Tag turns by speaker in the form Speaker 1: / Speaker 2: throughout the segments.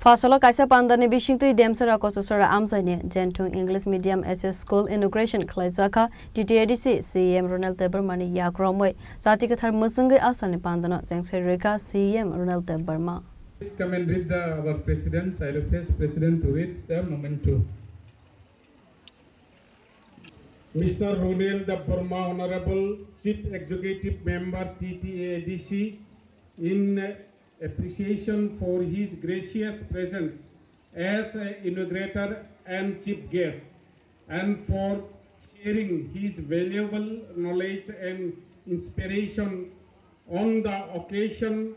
Speaker 1: Phasalo Kaisa Pandano Bisingtwi Demcherra-Kachucherra Amchaini Janthun English Medium SS School Inauguration Khlaijakha TTAADC CEM Runiel Debbarma yak Romwi Chati Kwthar Mwswngwi Salni Pandano Rwkha CEM Runiel Debbarma.
Speaker 2: Please come and read our president. I request president to read the memento. Mr. Runiel Debbarma, Honorable Chief Executive Member TTAADC, in appreciation for his gracious presence as inaugurator and chief guest, and for sharing his valuable knowledge and inspiration on the occasion.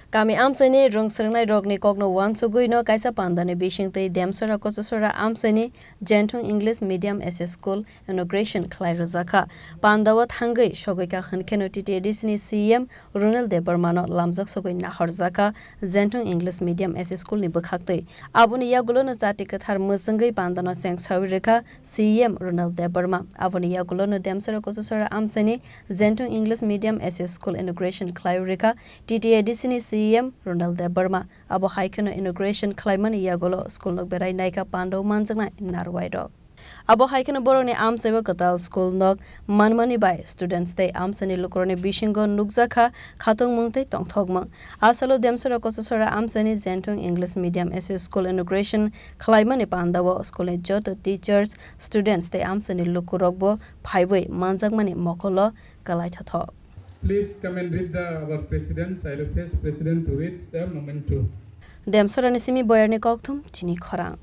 Speaker 1: Kami Amchaini Rungsangnai Rokni Kokno Mwswngwi no Kaisa Pandano Bisingtwi Demcherra-Kachucherra Amchaini Janthun English Medium SS School Inauguration Khlaijakha Panda Thangai Shogoika Hankeno TTAADC ni CEM Runiel Debbarma no lamjak sogoi nahorjaka Janthun English Medium SS School ni bwkhaktwi aboni yagulo no Chati Kwthar Mwswngwi Pandano Chesawi Rwkha CEM Runiel Debbarma aboni yagulo no Demcherra-Kachucherra Amchaini Janthun English Medium SS School Inauguration Khlaijakha TTAADC ni CEM Runiel Debbarma abo haikeno Inauguration Khlaimani yagolo school nok berai naika Panda manjakna narwai do abo haikeno boroni amseba katal school nok manmani bai students tei amsani lukroni bisingo nukjakha khatong mungtei tongthokmang asalo Demcherra-Kachucherra Amchaini Janthun English Medium SS School Inauguration Khlaimani Pandawo school ni joto teachers students tei amsani lukurokbo phaiboi manjakmani mokolo kalai thatho.
Speaker 2: Please come and read our president. I request president to read the memento.
Speaker 1: Demcherra ni simi boyarni kokthum Chini Khorang.